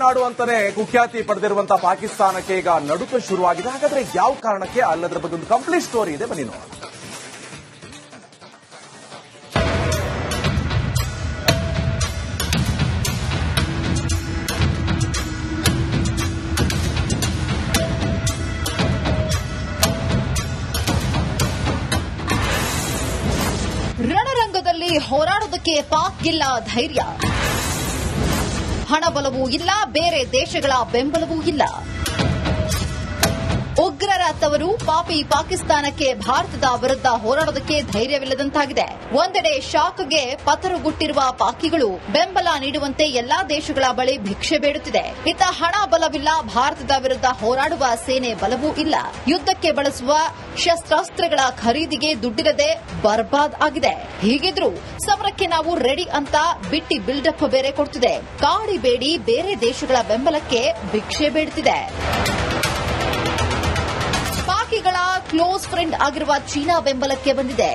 ನಾಡು ಅಂತಾನೆ ಕುಖ್ಯಾತಿ ಪಡೆದಿರುವಂತಹ ಪಾಕಿಸ್ತಾನಕ್ಕೆ ಈಗ ನಡುಕ ಶುರುವಾಗಿದೆ. ಹಾಗಾದ್ರೆ ಯಾವ ಕಾರಣಕ್ಕೆ ಅಲ್ಲದ್ರ ಬಗ್ಗೆ ಒಂದು ಕಂಪ್ಲೀಟ್ ಸ್ಟೋರಿ ಇದೆ, ಬನ್ನಿ ನೋಡೋಣ. ರಣರಂಗದಲ್ಲಿ ಹೋರಾಡೋದಕ್ಕೆ ಪಾಕ್ಗಿಲ್ಲ ಧೈರ್ಯ, ಹಣಬಲವೂ ಇಲ್ಲ, ಬೇರೆ ದೇಶಗಳ ಬೆಂಬಲವೂ ಇಲ್ಲ. ಉಗ್ರರ ತವರು ಪಾಪಿ ಪಾಕಿಸ್ತಾನಕ್ಕೆ ಭಾರತದ ವಿರುದ್ಧ ಹೋರಾಡೋದಕ್ಕೆ ಧೈರ್ಯವಿಲ್ಲದಂತಾಗಿದೆ. ಒಂದೆಡೆ ಶಾಕ್ಗೆ ಪತರುಗುಟ್ಟಿರುವ ಪಾಕಿಗಳು ಬೆಂಬಲ ನೀಡುವಂತೆ ಎಲ್ಲಾ ದೇಶಗಳ ಬಳಿ ಭಿಕ್ಷೆ ಬೇಡುತ್ತಿದೆ. ಇತ್ತ ಹಣ ಬಲವಿಲ್ಲ, ಭಾರತದ ವಿರುದ್ಧ ಹೋರಾಡುವ ಸೇನೆ ಬಲವೂ ಇಲ್ಲ. ಯುದ್ಧಕ್ಕೆ ಬಳಸುವ ಶಸ್ತ್ರಾಸ್ತ್ರಗಳ ಖರೀದಿಗೆ ದುಡ್ಡಿರದೆ ಬರ್ಬಾದ್ ಆಗಿದೆ. ಹೀಗಿದ್ರೂ ಸಮರಕ್ಕೆ ನಾವು ರೆಡಿ ಅಂತ ಬಿಟ್ಟಿ ಬಿಲ್ಡಪ್ ಬೇರೆ ಕೊಡ್ತಿದೆ. ಕಾಡಿಬೇಡಿ ಬೇರೆ ದೇಶಗಳ ಬೆಂಬಲಕ್ಕೆ ಭಿಕ್ಷೆ ಬೇಡುತ್ತಿದೆ. ಪಾಕಿಗಳ ಕ್ಲೋಸ್ ಫ್ರೆಂಡ್ ಆಗಿರುವ ಚೀನಾ ಬೆಂಬಲಕ್ಕೆ ಬಂದಿದೆ.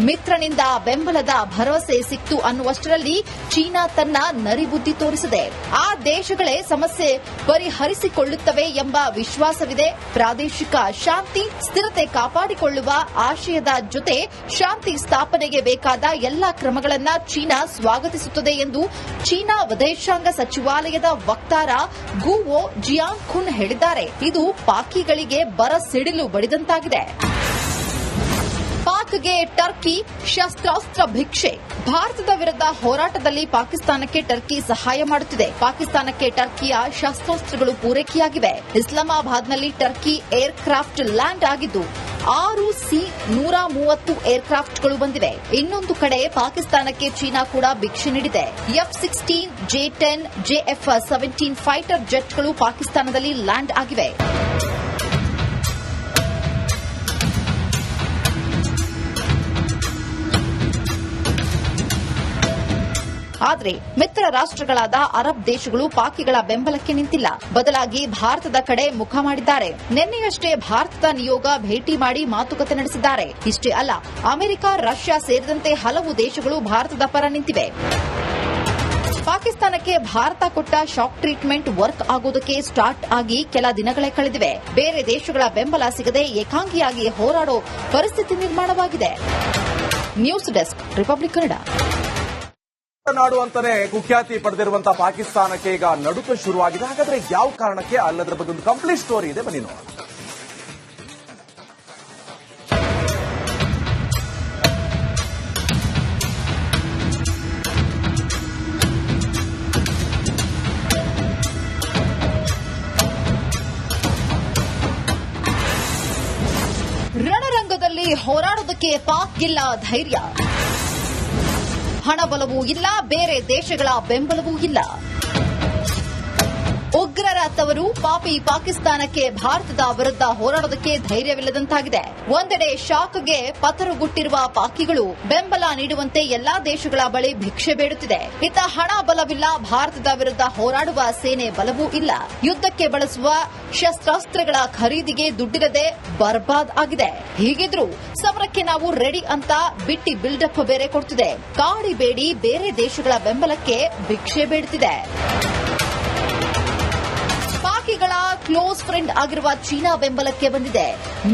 ಮಿತ್ರನಿಂದ ಬೆಂಬಲದ ಭರವಸೆ ಸಿಕ್ತು ಅನ್ನುವಷ್ಟರಲ್ಲಿ ಚೀನಾ ತನ್ನ ನರಿಬುದ್ಧಿ ತೋರಿಸಿದೆ. ಆ ದೇಶಗಳೇ ಸಮಸ್ಯೆ ಪರಿಹರಿಸಿಕೊಳ್ಳುತ್ತವೆ ಎಂಬ ವಿಶ್ವಾಸವಿದೆ. ಪ್ರಾದೇಶಿಕ ಶಾಂತಿ ಸ್ಥಿರತೆ ಕಾಪಾಡಿಕೊಳ್ಳುವ ಆಶಯದ ಜೊತೆ ಶಾಂತಿ ಸ್ಥಾಪನೆಗೆ ಬೇಕಾದ ಎಲ್ಲಾ ಕ್ರಮಗಳನ್ನು ಚೀನಾ ಸ್ವಾಗತಿಸುತ್ತದೆ ಎಂದು ಚೀನಾ ವಿದೇಶಾಂಗ ಸಚಿವಾಲಯದ ವಕ್ತಾರ ಗುವೋ ಜಿಯಾಂಗ್ಖುನ್ ಹೇಳಿದ್ದಾರೆ. ಇದು ಪಾಕಿಗಳಿಗೆ ಬರ ಸಿಡಿಲು ಬಡಿದಂತಾಗಿದೆ. ಪಾಕ್ಗೆ ಟರ್ಕಿ ಶಸ್ತ್ರಾಸ್ತ್ರ ಭಿಕ್ಷೆ. ಭಾರತದ ವಿರುದ್ಧ ಹೋರಾಟದಲ್ಲಿ ಪಾಕಿಸ್ತಾನಕ್ಕೆ ಟರ್ಕಿ ಸಹಾಯ ಮಾಡುತ್ತಿದೆ. ಪಾಕಿಸ್ತಾನಕ್ಕೆ ಟರ್ಕಿಯ ಶಸ್ತ್ರಾಸ್ತ್ರಗಳು ಪೂರೈಕೆಯಾಗಿವೆ. ಇಸ್ಲಾಮಾಬಾದ್ನಲ್ಲಿ ಟರ್ಕಿ ಏರ್ ಕ್ರಾಫ್ಟ್ ಲ್ಯಾಂಡ್ ಆಗಿದ್ದು 6 C-130 ಏರ್ ಕ್ರಾಫ್ಟ್ಗಳು ಬಂದಿವೆ. ಇನ್ನೊಂದು ಕಡೆ ಪಾಕಿಸ್ತಾನಕ್ಕೆ ಚೀನಾ ಕೂಡ ಭಿಕ್ಷೆ ನೀಡಿದೆ. F-16, J-10, JF-17 ಫೈಟರ್ ಜೆಟ್ಗಳು ಪಾಕಿಸ್ತಾನದಲ್ಲಿ ಲ್ಯಾಂಡ್ ಆಗಿವೆ. ಆದರೆ ಮಿತ್ರ ರಾಷ್ಟ್ರಗಳಾದ ಅರಬ್ ದೇಶಗಳು ಪಾಕಿಗಳ ಬೆಂಬಲಕ್ಕೆ ನಿಂತಿಲ್ಲ. ಬದಲಾಗಿ ಭಾರತದ ಕಡೆ ಮುಖ ಮಾಡಿದ್ದಾರೆ. ನಿನ್ನೆಯಷ್ಟೇ ಭಾರತದ ನಿಯೋಗ ಭೇಟಿ ಮಾಡಿ ಮಾತುಕತೆ ನಡೆಸಿದ್ದಾರೆ. ಇಷ್ಟೇ ಅಲ್ಲ, ಅಮೆರಿಕ, ರಷ್ಯಾ ಸೇರಿದಂತೆ ಹಲವು ದೇಶಗಳು ಭಾರತದ ಪರ ನಿಂತಿವೆ. ಪಾಕಿಸ್ತಾನಕ್ಕೆ ಭಾರತ ಕೊಟ್ಟ ಶಾಕ್ ಟ್ರೀಟ್ಮೆಂಟ್ ವರ್ಕ್ ಆಗೋದಕ್ಕೆ ಸ್ಟಾರ್ಟ್ ಆಗಿ ಕೆಲ ದಿನಗಳೇ ಕಳೆದಿವೆ. ಬೇರೆ ದೇಶಗಳ ಬೆಂಬಲ ಸಿಗದೆ ಏಕಾಂಗಿಯಾಗಿ ಹೋರಾಡೋ ಪರಿಸ್ಥಿತಿ ನಿರ್ಮಾಣವಾಗಿದೆ. News desk, republic Kannada. ನಾಡು ಅಂತಾನೆ ಕುಖ್ಯಾತಿ ಪಡೆದಿರುವಂತಹ ಪಾಕಿಸ್ತಾನಕ್ಕೆ ಈಗ ನಡುಕ ಶುರುವಾಗಿದೆ. ಹಾಗಾದ್ರೆ ಯಾವ ಕಾರಣಕ್ಕೆ ಅಲ್ಲದ್ರ ಬಗ್ಗೆ ಒಂದು ಕಂಪ್ಲೀಟ್ ಸ್ಟೋರಿ ಇದೆ, ಬನ್ನಿ ನೋಡೋಣ. ರಣರಂಗದಲ್ಲಿ ಹೋರಾಡೋದಕ್ಕೆ ಪಾಕ್ಗಿಲ್ಲ ಧೈರ್ಯ, ಹಣಬಲವೂ ಇಲ್ಲ, ಬೇರೆ ದೇಶಗಳ ಬೆಂಬಲವೂ ಇಲ್ಲ. ಉಗ್ರರ ತವರು ಪಾಪಿ ಪಾಕಿಸ್ತಾನಕ್ಕೆ ಭಾರತದ ವಿರುದ್ಧ ಹೋರಾಡೋದಕ್ಕೆ ಧೈರ್ಯವಿಲ್ಲದಂತಾಗಿದೆ. ಒಂದೆಡೆ ಶಾಕ್ಗೆ ಪತರುಗುಟ್ಟಿರುವ ಪಾಕಿಗಳು ಬೆಂಬಲ ನೀಡುವಂತೆ ಎಲ್ಲಾ ದೇಶಗಳ ಬಳಿ ಭಿಕ್ಷೆ ಬೇಡುತ್ತಿದೆ. ಇತ್ತ ಹಣ ಬಲವಿಲ್ಲ, ಭಾರತದ ವಿರುದ್ಧ ಹೋರಾಡುವ ಸೇನೆ ಬಲವೂ ಇಲ್ಲ. ಯುದ್ಧಕ್ಕೆ ಬಳಸುವ ಶಸ್ತ್ರಾಸ್ತ್ರಗಳ ಖರೀದಿಗೆ ದುಡ್ಡಿರದೆ ಬರ್ಬಾದ್ ಆಗಿದೆ. ಹೀಗಿದ್ರೂ ಸಮರಕ್ಕೆ ನಾವು ರೆಡಿ ಅಂತ ಬಿಟ್ಟಿ ಬಿಲ್ಡಪ್ ಬೇರೆ ಕೊಡ್ತಿದೆ. ಕಾಡಿಬೇಡಿ ಬೇರೆ ದೇಶಗಳ ಬೆಂಬಲಕ್ಕೆ ಭಿಕ್ಷೆ ಬೇಡುತ್ತಿದೆ. ಪಾಕಿಗಳ ಕ್ಲೋಸ್ ಫ್ರೆಂಡ್ ಆಗಿರುವ ಚೀನಾ ಬೆಂಬಲಕ್ಕೆ ಬಂದಿದೆ.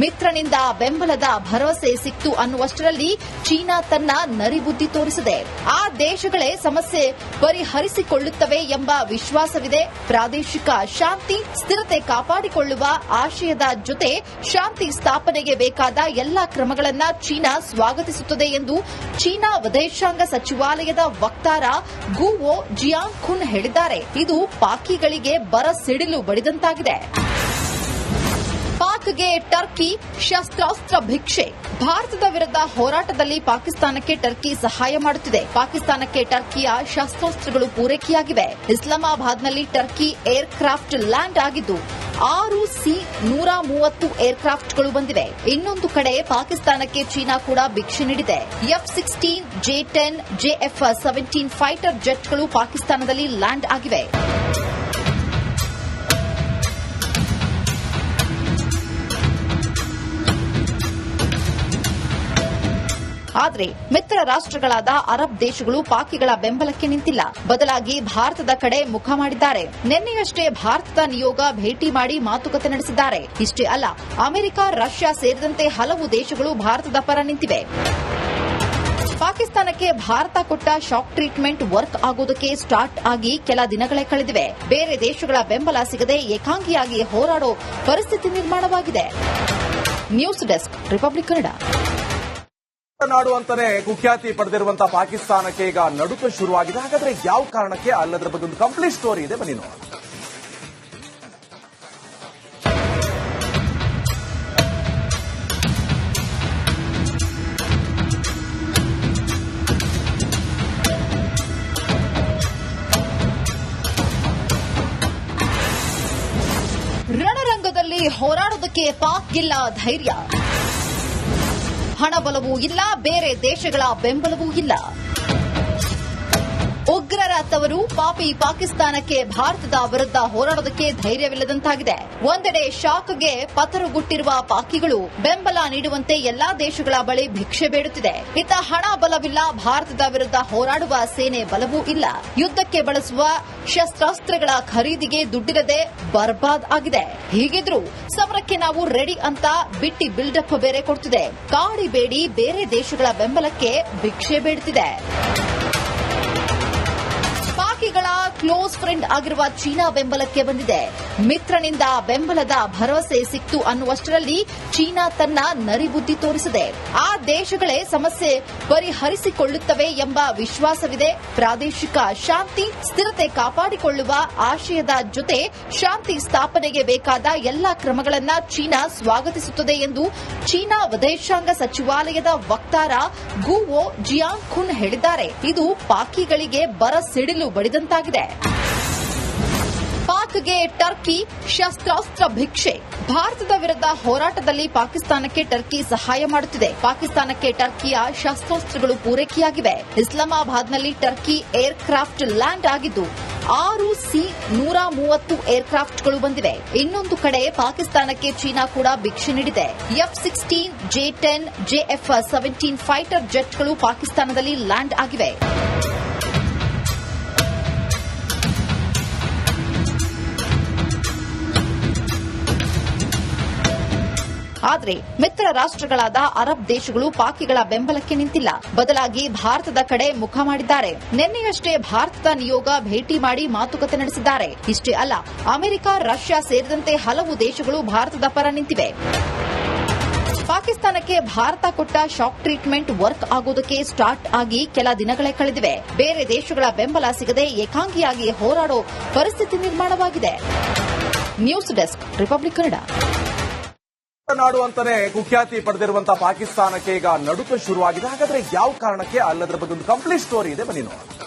ಮಿತ್ರನಿಂದ ಬೆಂಬಲದ ಭರವಸೆ ಸಿಕ್ತು ಅನ್ನುವಷ್ಟರಲ್ಲಿ ಚೀನಾ ತನ್ನ ನರಿಬುದ್ಧಿ ತೋರಿಸಿದೆ. ಆ ದೇಶಗಳೇ ಸಮಸ್ಯೆ ಪರಿಹರಿಸಿಕೊಳ್ಳುತ್ತವೆ ಎಂಬ ವಿಶ್ವಾಸವಿದೆ. ಪ್ರಾದೇಶಿಕ ಶಾಂತಿ ಸ್ಥಿರತೆ ಕಾಪಾಡಿಕೊಳ್ಳುವ ಆಶಯದ ಜೊತೆ ಶಾಂತಿ ಸ್ಥಾಪನೆಗೆ ಬೇಕಾದ ಎಲ್ಲಾ ಕ್ರಮಗಳನ್ನು ಚೀನಾ ಸ್ವಾಗತಿಸುತ್ತದೆ ಎಂದು ಚೀನಾ ವಿದೇಶಾಂಗ ಸಚಿವಾಲಯದ ವಕ್ತಾರ ಗುವೋ ಜಿಯಾಂಗ್ಖುನ್ ಹೇಳಿದ್ದಾರೆ. ಇದು ಪಾಕಿಗಳಿಗೆ ಬರ ಸಿಡಿಲು ಬಡಿದಂತಾಗಿದೆ. ಪಾಕ್ಗೆ ಟರ್ಕಿ ಶಸ್ತ್ರಾಸ್ತ್ರ ಭಿಕ್ಷೆ. ಭಾರತದ ವಿರುದ್ಧ ಹೋರಾಟದಲ್ಲಿ ಪಾಕಿಸ್ತಾನಕ್ಕೆ ಟರ್ಕಿ ಸಹಾಯ ಮಾಡುತ್ತಿದೆ. ಪಾಕಿಸ್ತಾನಕ್ಕೆ ಟರ್ಕಿಯ ಶಸ್ತ್ರಾಸ್ತ್ರಗಳು ಪೂರೈಕೆಯಾಗಿವೆ. ಇಸ್ಲಾಮಾಬಾದ್ನಲ್ಲಿ ಟರ್ಕಿ ಏರ್ ಕ್ರಾಫ್ಟ್ ಲ್ಯಾಂಡ್ ಆಗಿದ್ದು 6 C-130 ಏರ್ ಕ್ರಾಫ್ಟ್ಗಳು ಬಂದಿವೆ. ಇನ್ನೊಂದು ಕಡೆ ಪಾಕಿಸ್ತಾನಕ್ಕೆ ಚೀನಾ ಕೂಡ ಭಿಕ್ಷೆ ನೀಡಿದೆ. F-16, J-10, JF-17 ಫೈಟರ್ ಜೆಟ್ಗಳು ಪಾಕಿಸ್ತಾನದಲ್ಲಿ ಲ್ಯಾಂಡ್ ಆಗಿವೆ. ಆದರೆ ಆದ್ರೆ ಮಿತ್ರ ರಾಷ್ಟ್ರಗಳಾದ ಅರಬ್ ದೇಶಗಳು ಪಾಕಿಗಳ ಬೆಂಬಲಕ್ಕೆ ನಿಂತಿಲ್ಲ. ಬದಲಾಗಿ ಭಾರತದ ಕಡೆ ಮುಖ ಮಾಡಿದ್ದಾರೆ. ನಿನ್ನೆಯಷ್ಟೇ ಭಾರತದ ನಿಯೋಗ ಭೇಟಿ ಮಾಡಿ ಮಾತುಕತೆ ನಡೆಸಿದ್ದಾರೆ. ಇಷ್ಟೇ ಅಲ್ಲ, ಅಮೆರಿಕ, ರಷ್ಯಾ ಸೇರಿದಂತೆ ಹಲವು ದೇಶಗಳು ಭಾರತದ ಪರ ನಿಂತಿವೆ. ಪಾಕಿಸ್ತಾನಕ್ಕೆ ಭಾರತ ಕೊಟ್ಟ ಶಾಕ್ ಟ್ರೀಟ್ಮೆಂಟ್ ವರ್ಕ್ ಆಗೋದಕ್ಕೆ ಸ್ಟಾರ್ಟ್ ಆಗಿ ಕೆಲ ದಿನಗಳೇ ಕಳೆದಿವೆ. ಬೇರೆ ದೇಶಗಳ ಬೆಂಬಲ ಸಿಗದೆ ಏಕಾಂಗಿಯಾಗಿ ಹೋರಾಡೋ ಪರಿಸ್ಥಿತಿ ನಿರ್ಮಾಣವಾಗಿದೆ. News desk, republic Kannada. ನಾಡು ಅಂತಾನೆ ಕುಖ್ಯಾತಿ ಪಡೆದಿರುವಂತಹ ಪಾಕಿಸ್ತಾನಕ್ಕೆ ಈಗ ನಡುಕ ಶುರುವಾಗಿದೆ. ಹಾಗಾದ್ರೆ ಯಾವ ಕಾರಣಕ್ಕೆ ಅಲ್ಲದ್ರ ಬಗ್ಗೆ ಒಂದು ಕಂಪ್ಲೀಟ್ ಸ್ಟೋರಿ ಇದೆ, ಬನ್ನಿ ನೋಡೋಣ. ರಣರಂಗದಲ್ಲಿ ಹೋರಾಡೋದಕ್ಕೆ ಪಾಕ್ಗಿಲ್ಲ ಧೈರ್ಯ, ಹಣಬಲವೂ ಇಲ್ಲ, ಬೇರೆ ದೇಶಗಳ ಬೆಂಬಲವೂ ಇಲ್ಲ. ಉಗ್ರರ ತವರು ಪಾಪಿ ಪಾಕಿಸ್ತಾನಕ್ಕೆ ಭಾರತದ ವಿರುದ್ಧ ಹೋರಾಡೋದಕ್ಕೆ ಧೈರ್ಯವಿಲ್ಲದಂತಾಗಿದೆ. ಒಂದೆಡೆ ಶಾಕ್ಗೆ ಪತರುಗುಟ್ಟಿರುವ ಪಾಕಿಗಳು ಬೆಂಬಲ ನೀಡುವಂತೆ ಎಲ್ಲಾ ದೇಶಗಳ ಬಳಿ ಭಿಕ್ಷೆ ಬೇಡುತ್ತಿದೆ. ಇತ್ತ ಹಣ ಬಲವಿಲ್ಲ, ಭಾರತದ ವಿರುದ್ಧ ಹೋರಾಡುವ ಸೇನೆ ಬಲವೂ ಇಲ್ಲ. ಯುದ್ಧಕ್ಕೆ ಬಳಸುವ ಶಸ್ತ್ರಾಸ್ತ್ರಗಳ ಖರೀದಿಗೆ ದುಡ್ಡಿರದೆ ಬರ್ಬಾದ್ ಆಗಿದೆ. ಹೀಗಿದ್ರೂ ಸಮರಕ್ಕೆ ನಾವು ರೆಡಿ ಅಂತ ಬಿಟ್ಟಿ ಬಿಲ್ಡಪ್ ಬೇರೆ ಕೊಡ್ತಿದೆ. ಕಾಡಿ ಬೇಡಿ ಬೇರೆ ದೇಶಗಳ ಬೆಂಬಲಕ್ಕೆ ಭಿಕ್ಷೆ ಬೇಡುತ್ತಿದೆ. ಪಾಕಿಗಳ ಕ್ಲೋಸ್ ಫ್ರೆಂಡ್ ಆಗಿರುವ ಚೀನಾ ಬೆಂಬಲಕ್ಕೆ ಬಂದಿದೆ. ಮಿತ್ರನಿಂದ ಬೆಂಬಲದ ಭರವಸೆ ಸಿಕ್ತು ಅನ್ನುವಷ್ಟರಲ್ಲಿ ಚೀನಾ ತನ್ನ ನರಿಬುದ್ಧಿ ತೋರಿಸಿದೆ. ಆ ದೇಶಗಳೇ ಸಮಸ್ಯೆ ಪರಿಹರಿಸಿಕೊಳ್ಳುತ್ತವೆ ಎಂಬ ವಿಶ್ವಾಸವಿದೆ. ಪ್ರಾದೇಶಿಕ ಶಾಂತಿ ಸ್ಥಿರತೆ ಕಾಪಾಡಿಕೊಳ್ಳುವ ಆಶಯದ ಜೊತೆ ಶಾಂತಿ ಸ್ಥಾಪನೆಗೆ ಬೇಕಾದ ಎಲ್ಲಾ ಕ್ರಮಗಳನ್ನು ಚೀನಾ ಸ್ವಾಗತಿಸುತ್ತದೆ ಎಂದು ಚೀನಾ ವಿದೇಶಾಂಗ ಸಚಿವಾಲಯದ ವಕ್ತಾರ ಗುವೋ ಜಿಯಾಂಗ್ಖುನ್ ಹೇಳಿದ್ದಾರೆ. ಇದು ಪಾಕಿಗಳಿಗೆ ಬರ ಸಿಡಿಲು ಬಡಿದಂತಾಗಿದೆ. ಪಾಕ್ಗೆ ಟರ್ಕಿ ಶಸ್ತ್ರಾಸ್ತ್ರ ಭಿಕ್ಷೆ. ಭಾರತದ ವಿರುದ್ಧ ಹೋರಾಟದಲ್ಲಿ ಪಾಕಿಸ್ತಾನಕ್ಕೆ ಟರ್ಕಿ ಸಹಾಯ ಮಾಡುತ್ತಿದೆ. ಪಾಕಿಸ್ತಾನಕ್ಕೆ ಟರ್ಕಿಯ ಶಸ್ತ್ರಾಸ್ತ್ರಗಳು ಪೂರೈಕೆಯಾಗಿವೆ. ಇಸ್ಲಾಮಾಬಾದ್ನಲ್ಲಿ ಟರ್ಕಿ ಏರ್ ಕ್ರಾಫ್ಟ್ ಲ್ಯಾಂಡ್ ಆಗಿದ್ದು 6 C-130 ಏರ್ ಕ್ರಾಫ್ಟ್ಗಳು ಬಂದಿವೆ. ಇನ್ನೊಂದು ಕಡೆ ಪಾಕಿಸ್ತಾನಕ್ಕೆ ಚೀನಾ ಕೂಡ ಭಿಕ್ಷೆ ನೀಡಿದೆ. F-16, J-10, JF-17 ಫೈಟರ್ ಜೆಟ್ಗಳು ಪಾಕಿಸ್ತಾನದಲ್ಲಿ ಲ್ಯಾಂಡ್ ಆಗಿವೆ. ಆದರೆ ಮಿತ್ರ ರಾಷ್ಟ್ರಗಳಾದ ಅರಬ್ ದೇಶಗಳು ಪಾಕಿಗಳ ಬೆಂಬಲಕ್ಕೆ ನಿಂತಿಲ್ಲ. ಬದಲಾಗಿ ಭಾರತದ ಕಡೆ ಮುಖ ಮಾಡಿದ್ದಾರೆ. ನಿನ್ನೆಯಷ್ಟೇ ಭಾರತದ ನಿಯೋಗ ಭೇಟಿ ಮಾಡಿ ಮಾತುಕತೆ ನಡೆಸಿದ್ದಾರೆ. ಇಷ್ಟೇ ಅಲ್ಲ, ಅಮೆರಿಕ, ರಷ್ಯಾ ಸೇರಿದಂತೆ ಹಲವು ದೇಶಗಳು ಭಾರತದ ಪರ ನಿಂತಿವೆ. ಪಾಕಿಸ್ತಾನಕ್ಕೆ ಭಾರತ ಕೊಟ್ಟ ಶಾಕ್ ಟ್ರೀಟ್ಮೆಂಟ್ ವರ್ಕ್ ಆಗೋದಕ್ಕೆ ಸ್ಟಾರ್ಟ್ ಆಗಿ ಕೆಲ ದಿನಗಳೇ ಕಳೆದಿವೆ. ಬೇರೆ ದೇಶಗಳ ಬೆಂಬಲ ಸಿಗದೆ ಏಕಾಂಗಿಯಾಗಿ ಹೋರಾಡೋ ಪರಿಸ್ಥಿತಿ ನಿರ್ಮಾಣವಾಗಿದೆ. News desk, republic Kannada. ನಾಡು ಅಂತಾನೆ ಕುಖ್ಯಾತಿ ಪಡೆದಿರುವಂತಹ ಪಾಕಿಸ್ತಾನಕ್ಕೆ ಈಗ ನಡುಕ ಶುರುವಾಗಿದೆ. ಹಾಗಾದ್ರೆ ಯಾವ ಕಾರಣಕ್ಕೆ ಅಲ್ಲದ್ರ ಬಗ್ಗೆ ಒಂದು ಕಂಪ್ಲೀಟ್ ಸ್ಟೋರಿ ಇದೆ, ಬನ್ನಿ ನೋಡೋಣ.